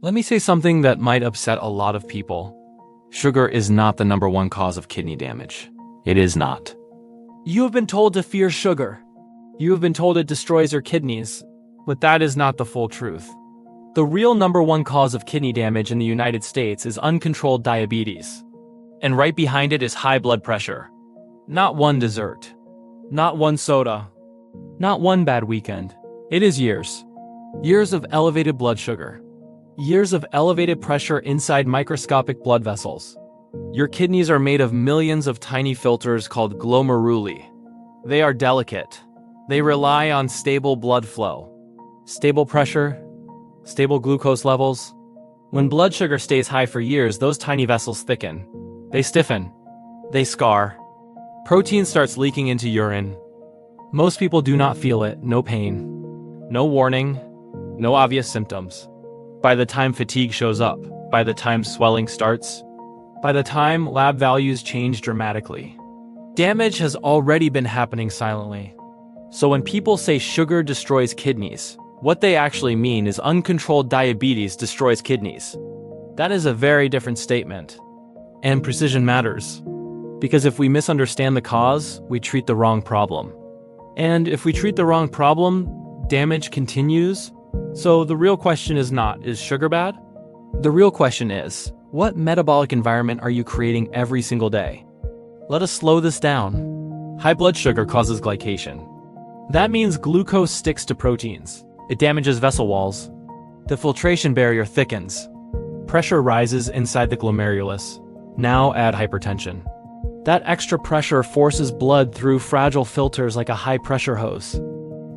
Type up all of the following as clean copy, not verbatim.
Let me say something that might upset a lot of people. Sugar is not the #1 cause of kidney damage. It is not. You have been told to fear sugar. You have been told it destroys your kidneys, but that is not the full truth. The real #1 cause of kidney damage in the United States is uncontrolled diabetes. And right behind it is high blood pressure. Not one dessert. Not one soda. Not one bad weekend. It is years. Years of elevated blood sugar. Years of elevated pressure inside microscopic blood vessels. Your kidneys are made of millions of tiny filters called glomeruli. They are delicate. They rely on stable blood flow. Stable pressure, stable glucose levels. When blood sugar stays high for years, those tiny vessels thicken. They stiffen. They scar. Protein starts leaking into urine. Most people do not feel it, no pain. No warning, no obvious symptoms. By the time fatigue shows up, by the time swelling starts, by the time lab values change dramatically, damage has already been happening silently. So when people say sugar destroys kidneys, what they actually mean is uncontrolled diabetes destroys kidneys. That is a very different statement. And precision matters. Because if we misunderstand the cause, we treat the wrong problem. And if we treat the wrong problem, damage continues. So the real question is not, is sugar bad? The real question is, what metabolic environment are you creating every single day? Let us slow this down. High blood sugar causes glycation. That means glucose sticks to proteins. It damages vessel walls. The filtration barrier thickens. Pressure rises inside the glomerulus. Now add hypertension. That extra pressure forces blood through fragile filters like a high-pressure hose.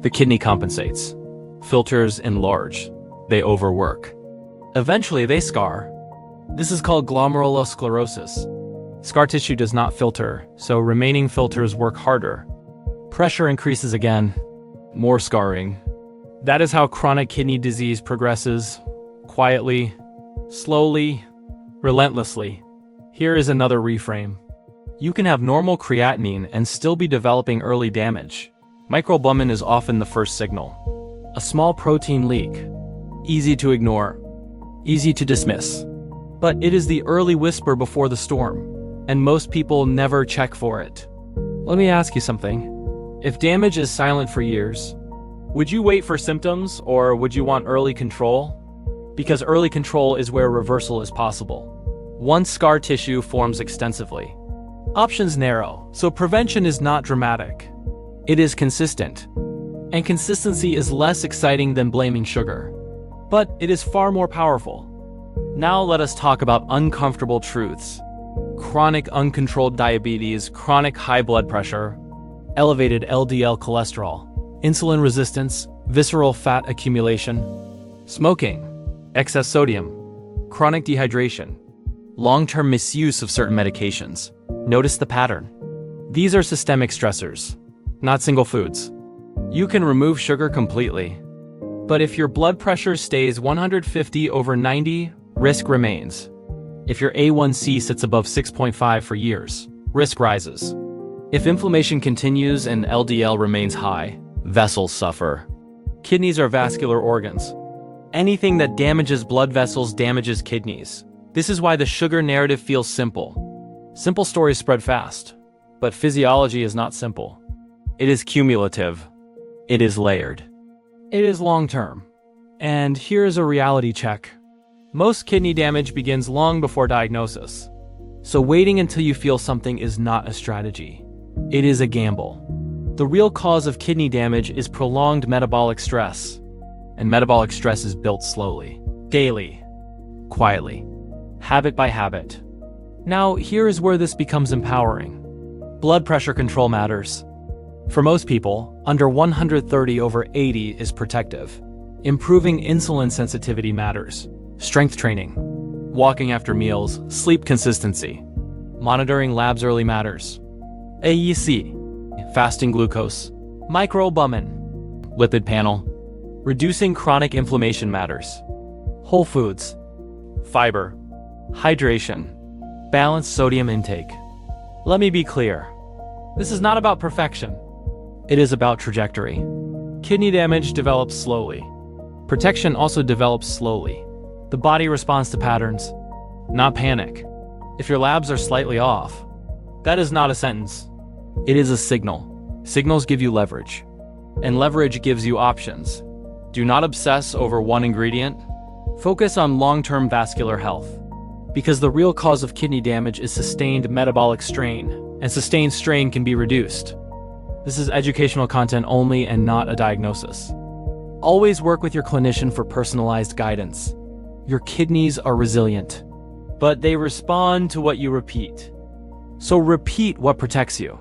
The kidney compensates. Filters enlarge. They overwork. Eventually, they scar. This is called glomerulosclerosis. Scar tissue does not filter, so remaining filters work harder. Pressure increases again. More scarring. That is how chronic kidney disease progresses. Quietly, slowly, relentlessly. Here is another reframe. You can have normal creatinine and still be developing early damage. Microalbumin is often the first signal. A small protein leak. Easy to ignore. Easy to dismiss. But it is the early whisper before the storm, and most people never check for it. Let me ask you something. If damage is silent for years, would you wait for symptoms or would you want early control? Because early control is where reversal is possible. Once scar tissue forms extensively. Options narrow, so prevention is not dramatic. It is consistent. And consistency is less exciting than blaming sugar. But it is far more powerful. Now let us talk about uncomfortable truths. Chronic uncontrolled diabetes, chronic high blood pressure, elevated LDL cholesterol, insulin resistance, visceral fat accumulation, smoking, excess sodium, chronic dehydration, long-term misuse of certain medications. Notice the pattern. These are systemic stressors, not single foods. You can remove sugar completely. But if your blood pressure stays 150/90, risk remains. If your A1C sits above 6.5 for years, risk rises. If inflammation continues and LDL remains high, vessels suffer. Kidneys are vascular organs. Anything that damages blood vessels damages kidneys. This is why the sugar narrative feels simple. Simple stories spread fast, but physiology is not simple. It is cumulative. It is layered. It is long-term. And here is a reality check. Most kidney damage begins long before diagnosis. So waiting until you feel something is not a strategy. It is a gamble. The real cause of kidney damage is prolonged metabolic stress. And metabolic stress is built slowly, daily, quietly, habit by habit. Now, here is where this becomes empowering. Blood pressure control matters. For most people, under 130/80 is protective. Improving insulin sensitivity matters. Strength training, walking after meals, sleep consistency. Monitoring labs early matters. AEC, fasting glucose, microalbumin, lipid panel. Reducing chronic inflammation matters. Whole foods, fiber, hydration, balanced sodium intake. Let me be clear. This is not about perfection. It is about trajectory. Kidney damage develops slowly. Protection also develops slowly. The body responds to patterns, not panic. If your labs are slightly off, that is not a sentence. It is a signal. Signals give you leverage, and leverage gives you options. Do not obsess over one ingredient. Focus on long-term vascular health, because the real cause of kidney damage is sustained metabolic strain, and sustained strain can be reduced. This is educational content only and not a diagnosis. Always work with your clinician for personalized guidance. Your kidneys are resilient, but they respond to what you repeat. So repeat what protects you.